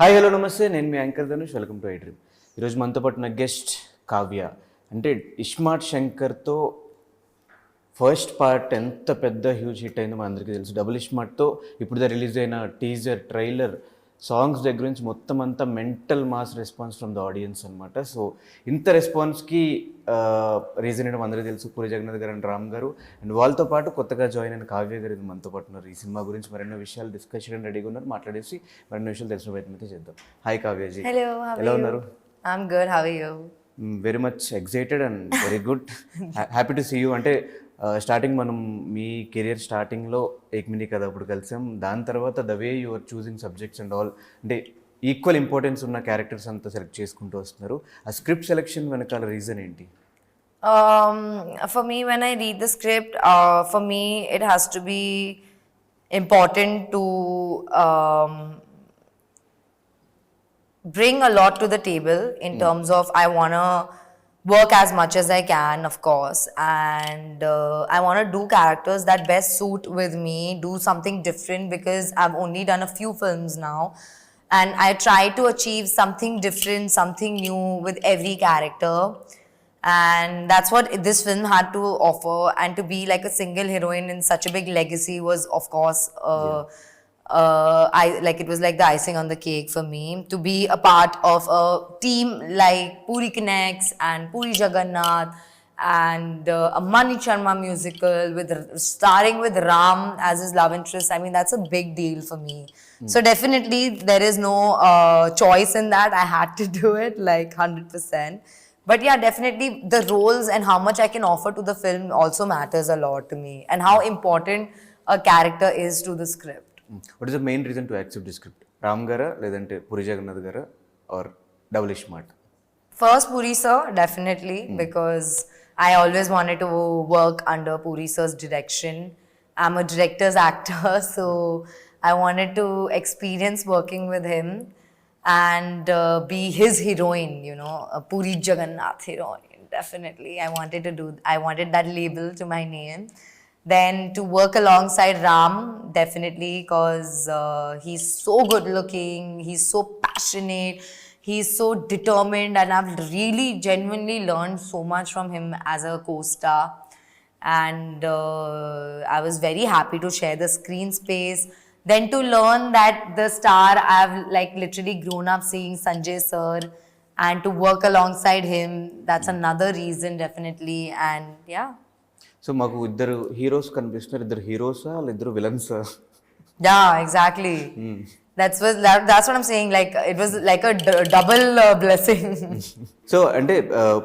Hi hello నమస్తే, నేను మీ anchor Dhanush. Welcome to iDream. ఈరోజు మనతో పాటు నా గెస్ట్ కావ్య. అంటే ఇస్మార్ట్ శంకర్తో ఫస్ట్ పార్ట్ ఎంత పెద్ద హ్యూజ్ హిట్ అయిందో మన అందరికీ తెలుసు. డబుల్ ఇస్మార్ట్తో ఇప్పుడు రిలీజ్ అయిన టీజర్, ట్రైలర్, సాంగ్స్ దగ్గర నుంచి మొత్తం అంతా mental mass response from the audience అనమాట. సో ఇంత రెస్పాన్స్కి రీజన్ ఏంటో అందరికీ తెలుసు, పూరి జగన్నాథ్ గారు అండ్ రామ్ గారు. అండ్ వాళ్ళతో పాటు కొత్తగా జాయిన్ అయిన కావ్య గారు ఇది మనతో పాటు ఉన్నారు. ఈ సినిమా గురించి మరెన్నో విషయాలు డిస్కస్ చేయడం రెడీగా ఉన్నారు. మాట్లాడేసి మరెన్నో విషయాలు తెలిసిన ప్రయత్నం అయితే చేద్దాం. హాయ్ కావ్యజీ, ఎలా ఉన్నారు? I'm good. How are you? Very much excited and very good. Happy to see you. అంటే స్టార్టింగ్ మనం మీ కెరియర్ స్టార్టింగ్లో ఏక్మినీ కదా అప్పుడు కలిసాం. దాని తర్వాత the way you are choosing subjects and all, అంటే ఈక్వల్ ఇంపార్టెన్స్ ఉన్న క్యారెక్టర్స్ అంతా సెలెక్ట్ చేసుకుంటూ వస్తున్నారు. ఆ స్క్రిప్ట్ సెలెక్షన్ వెనకాల రీజన్ ఏంటి? For me, when I read the script, for me it has to be important to bring a lot to the table in terms of I want to work as much as I can, of course, and I want to do characters that best suit with me, do something different, because I've only done a few films now, and I try to achieve something different, something new with every character, and that's what this film had to offer. And to be like a single heroine in such a big legacy was, of course, it was like the icing on the cake for me. To be a part of a team like Puri Connects and Puri Jagannath and a Mani Sharma musical starring with Ram as his love interest, I mean, that's a big deal for me. So definitely there is no choice in that. I had to do it like 100%. But yeah, definitely the roles and how much I can offer to the film also matters a lot to me, and how important a character is to the script. What is the main reason to accept the script? Ram gara ledante Puri Jagannath gara or Double Smart? First Puri sir, definitely, because I always wanted to work under Puri sir's direction. I'm a director's actor, so I wanted to experience working with him and be his heroine, you know, a Puri Jagannath heroine. Definitely, I wanted that label to my name. Then to work alongside Ram, definitely, because he's so good looking, he's so passionate, he's so determined, and I've really genuinely learned so much from him as a co-star. And I was very happy to share the screen space. Then to learn that the star I've like literally grown up seeing, Sanjay sir, and to work alongside him, that's another reason, definitely. And yeah. So మాకు ఇద్దరు heroes కనిపిస్తున్నారు. ఇద్దరు హీరోసా ఇద్దరు విలన్సా? Yeah, exactly. That's what I'm saying. Like it was like a double blessing. So అంటే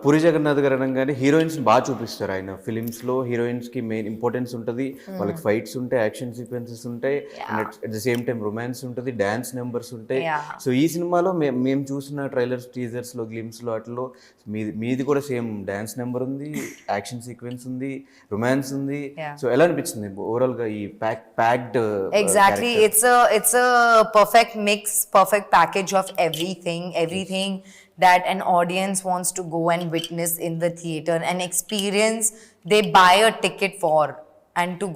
పూరి జగన్నాథ్ గారు అనగానే heroines బాగా చూపిస్తారు ఆయన ఫిలిమ్స్లో. హీరోయిన్స్కి మెయిన్ ఇంపార్టెన్స్ ఉంటుంది, వాళ్ళకి ఫైట్స్ ఉంటాయి, యాక్షన్ సీక్వెన్సెస్ ఉంటాయి, at the same time romance ఉంటుంది, డ్యాన్స్ నెంబర్స్ ఉంటాయి. సో ఈ సినిమాలో మేము చూసిన ట్రైలర్స్, టీజర్స్లో, గ్లిమ్స్లో అట్లలో మీది కూడా సేమ్ డ్యాన్స్ నెంబర్ ఉంది, యాక్షన్ సీక్వెన్స్ ఉంది, రొమాన్స్ ఉంది. సో ఎలా అనిపించింది ఓవరాల్గా ఈ packed? Exactly. It's a perfect mix, perfect package of everything that an audience wants to go and witness in the theater and experience. They buy a ticket for and to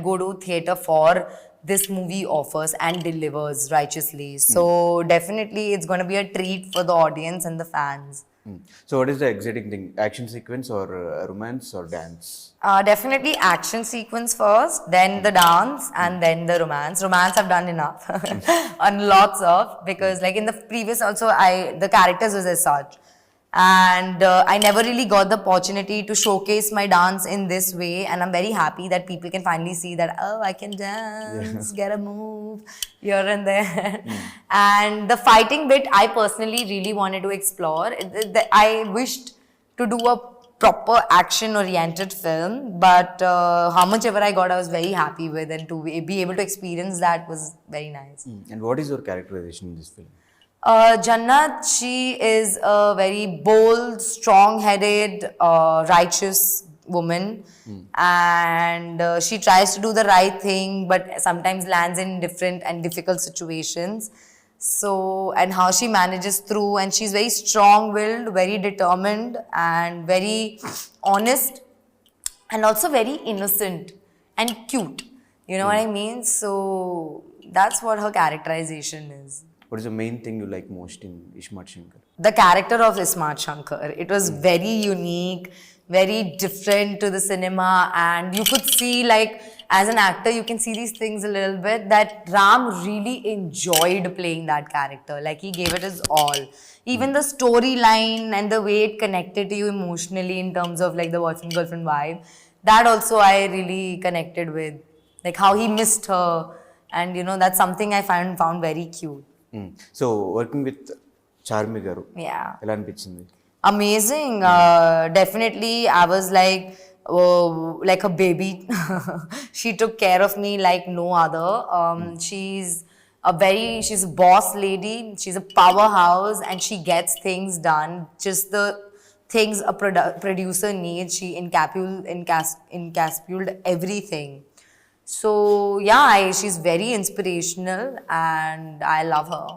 go to theater for this movie offers and delivers righteously. So definitely it's going to be a treat for the audience and the fans. So what is the exciting thing? Action sequence or romance or dance? Definitely action sequence first, then the dance, and then the romance. Romance I've done enough and lots of, because like in the previous also the characters was as such, and I never really got the opportunity to showcase my dance in this way, and I'm very happy that people can finally see that, oh, I can dance, get a move here and there. And the fighting bit I personally really wanted to explore. I wished to do a proper action oriented film, but how much ever I got, I was very happy with, and to be able to experience that was very nice. And what is your characterization in this film? Jannat, she is a very bold, strong-headed, righteous woman, and she tries to do the right thing, but sometimes lands in different and difficult situations. So, and how she manages through, and she's very strong-willed, very determined, and very honest, and also very innocent and cute. You know what I mean? So that's what her characterization is. What is the main thing you like most in Ishmat Shankar? The character of Ismat Shankar. It was very unique, very different to the cinema, and you could see, like, as an actor, you can see these things a little bit, that Ram really enjoyed playing that character. Like, he gave it his all. Even the storyline and the way it connected to you emotionally in terms of like the boyfriend girlfriend vibe, that also I really connected with. Like how he missed her, and you know, that's something I found very cute. So working with Charmi గారు Yeah. ఎలా అనిపించింది? Amazing. Definitely, I was like a baby. She took care of me like no other. She's a boss lady. She's a powerhouse, and she gets things done. Just the things a producer needs, she encapsulated everything. So yeah, she's very inspirational, and I love her.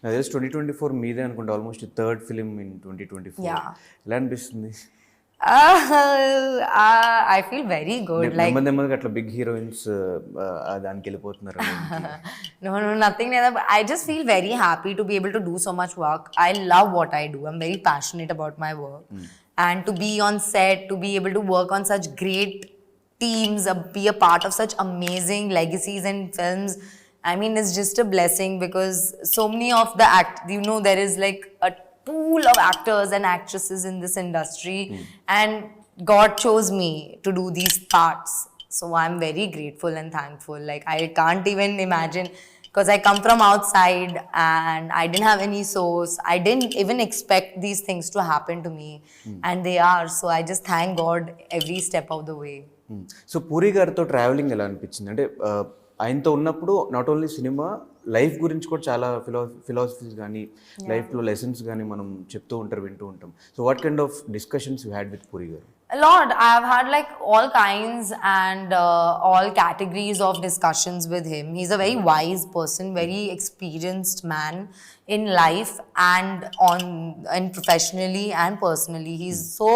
నాకు తెలిసి 2024 మీదే అనుకుంటా, almost third film in 2024. Yeah. ఎలా అనిపిస్తుంది? I feel very good. Like నెమ్మదిగా అట్లా big heroines దానికి వెళ్ళిపోతున్నారు. no, nothing like that. But I just feel very happy to be able to do so much work. I love what I do. I'm very passionate about my work, and to be on set, to be able to work on such great teams, be a part of such amazing legacies and films. I mean, it's just a blessing, because so many of the there is like a pool of actors and actresses in this industry, and God chose me to do these parts. So I'm very grateful and thankful. Like, I can't even imagine, because I come from outside and I didn't have any source. I didn't even expect these things to happen to me, and they are. So I just thank God every step of the way. So puri గారితో travelling ఎలా అనిపించింది? అంటే ఆయనతో ఉన్నప్పుడు not only cinema, life గురించి కూడా చాలా philosophies కానీ లైఫ్లో లెసన్స్ కానీ మనం చెప్తూ ఉంటారు, వింటూ ఉంటాం. So what kind of discussions you had with puri గారు? A lot. I've had like all kinds and all categories of discussions with him. He's a very wise person, very experienced man in life and professionally and personally. He's so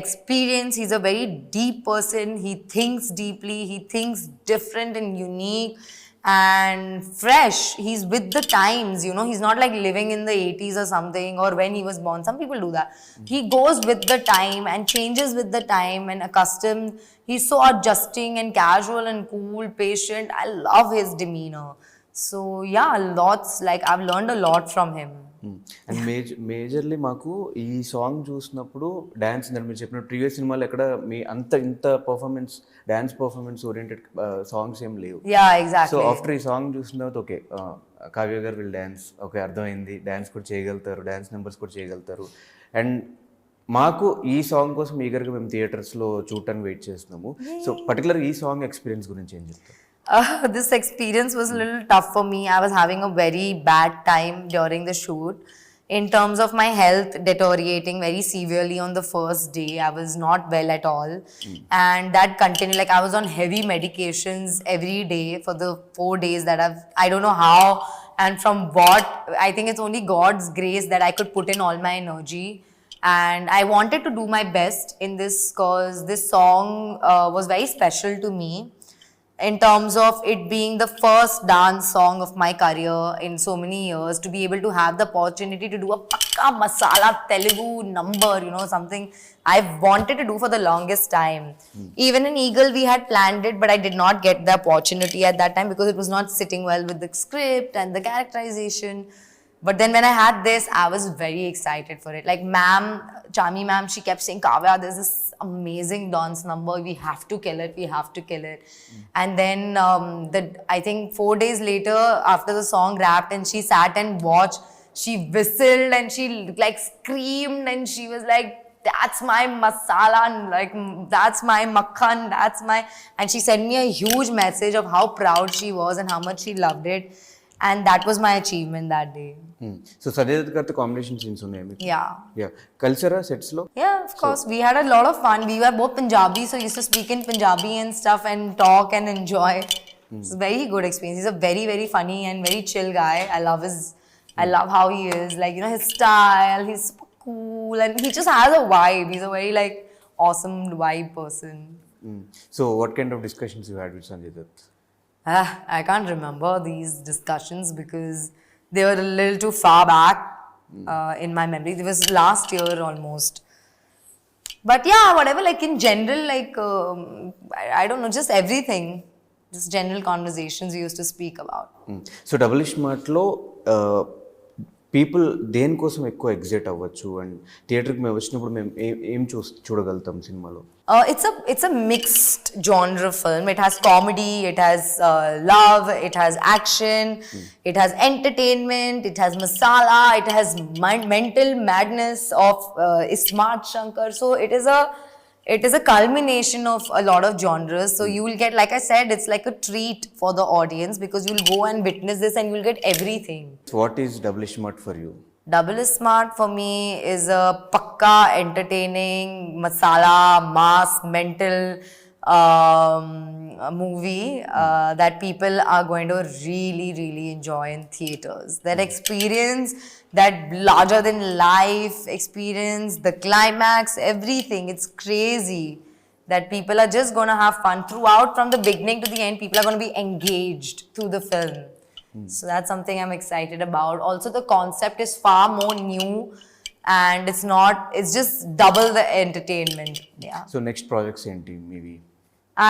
experienced. He's a very deep person. He thinks deeply. He thinks different and unique and fresh. He's with the times, you know. He's not like living in the 80s or something, or when he was born. Some people do that. He goes with the time and changes with the time and accustomed. He's so adjusting and casual and cool, patient. I love his demeanor. So yeah, lots, like I've learned a lot from him. And majorly మాకు ఈ song చూసినప్పుడు dance, మీరు చెప్పిన previous సినిమాలు ఎక్కడ మీ ఇంత performance, dance performance oriented songs ఏం లేవు. Yeah, exactly. సో ఆఫ్టర్ ఈ సాంగ్ చూసిన తర్వాత ఓకే, కావ్య గారు వీళ్ళు డ్యాన్స్, ఓకే అర్థమైంది, డ్యాన్స్ కూడా చేయగలుగుతారు, డ్యాన్స్ నెంబర్స్ కూడా చేయగలుగుతారు. అండ్ మాకు ఈ సాంగ్ కోసం ఈగర్గా మేము థియేటర్స్లో చూడటానికి వెయిట్ చేస్తున్నాము. సో పర్టికులర్గా ఈ సాంగ్ ఎక్స్పీరియన్స్ గురించి ఏం చెప్తారు? This experience was a little tough for me. I was having a very bad time during the shoot. In terms of my health deteriorating very severely on the first day, I was not well at all. And that continued, like I was on heavy medications every day for the 4 days that I don't know how and from what. I think it's only God's grace that I could put in all my energy. And I wanted to do my best in this, because this song was very special to me, in terms of it being the first dance song of my career in so many years, to be able to have the opportunity to do a pakka masala Telugu number, you know, something I've wanted to do for the longest time. Even in Eagle we had planned it, but I did not get the opportunity at that time because it was not sitting well with the script and the characterization. But then when I had this, I was very excited for it. Like Chami ma'am, she kept saying, Kavya, there's this amazing dance number. We have to kill it. We have to kill it. And then I think 4 days later, after the song wrapped and she sat and watched, she whistled and she like screamed and she was like, that's my masala, like that's my makhan, that's my... And she sent me a huge message of how proud she was and how much she loved it. And that was my achievement that day. So Sanjay Dutt గారితో combination scenes ఉన్నాయి మీకు? Yeah. కలిసారా సెట్స్లో? Yeah, of course. We had a lot of fun. We were both Punjabi, so we used to speak in Punjabi and stuff and talk and enjoy. It's a very good experience. He's a very, very funny and very chill guy. I love how he is. Like, you know, his style, he's super cool and he just has a vibe. He's a very like awesome vibe person. So what kind of discussions you had with Sanjay Dutt? I can't remember these discussions because they were a little too far back in my memory. It was last year almost. But yeah, whatever, like in general, like, I don't know, just everything. Just general conversations we used to speak about. So double స్మార్ట్లో people దేనికోసం ఎక్కువ excite అవ్వచ్చు and థియేటర్కి మేము వచ్చినప్పుడు మేము ఏం చూడగలుగుతాం సినిమాలో? It's a mixed genre film. It has comedy, it has love, it has action, it has entertainment, it has masala, it has mental madness of Ismat Shankar. So it is a culmination of a lot of genres. So you will get, like I said, it's like a treat for the audience because you'll go and witness this and you'll get everything. So what is double smart for you? Double Smart for me is a pakka entertaining masala mass mental movie that people are going to really enjoy in theaters. That experience, that larger than life experience, the climax, everything, it's crazy that people are just going to have fun throughout. From the beginning to the end, people are going to be engaged through the film. So that's something I'm excited about. Also, the concept is far more new and it's just double the entertainment. Yeah. So next projects ఏంటి మీవి?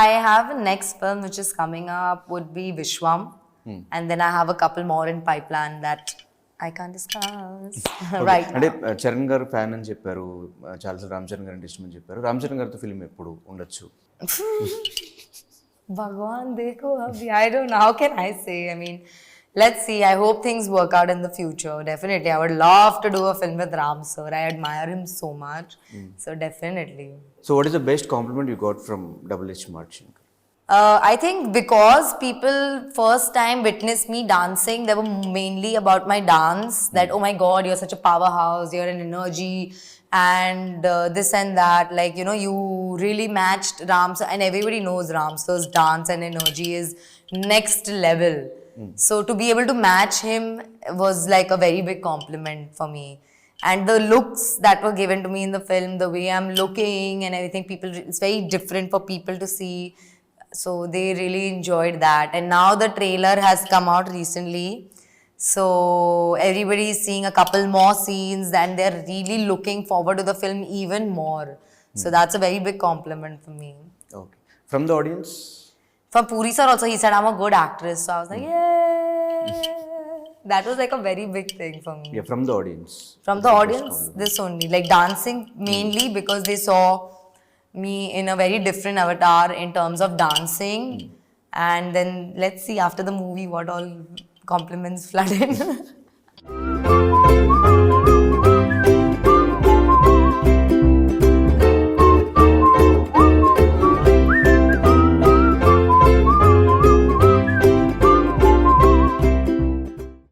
I have a next film which is coming up would be Vishwam. And then I have a couple more in pipeline that I can't discuss right అంటే now. Charan గారు fan అని చెప్పారు, చాలా రామ్ చరణ్ గారు అంటే ఇష్టం అని చెప్పారు. రామ్ చరణ్ గారితో ఫిల్మ్ ఎప్పుడు ఉండొచ్చు? Bhagwan dekho abhi. I don't know. How can I say? I mean, let's see. I hope things work out in the future. Definitely. I would love to do a film with Ram sir. I admire him so much. So definitely. So what is the best compliment you got from double smart Shankar? I think because people first time witnessed me dancing, they were mainly about my dance. That, oh my God, you're such a powerhouse, you're an energy, and this and that. Like, you know, you really matched Ram sir, and everybody knows Ram sir's dance and energy is next level. So to be able to match him was like a very big compliment for me. And the looks that were given to me in the film, the way I'm looking and everything, it's very different for people to see. So they really enjoyed that. And now the trailer has come out recently. So everybody is seeing a couple more scenes and they're really looking forward to the film even more. So that's a very big compliment for me. Okay. From the audience? From Puri sir also, he said I'm a good actress. So I was like, yay! That was like a very big thing for me. From the audience? From the audience, this only. Like dancing mainly because they saw me in a very different avatar in terms of dancing. And then let's see after the movie what all compliments flood in.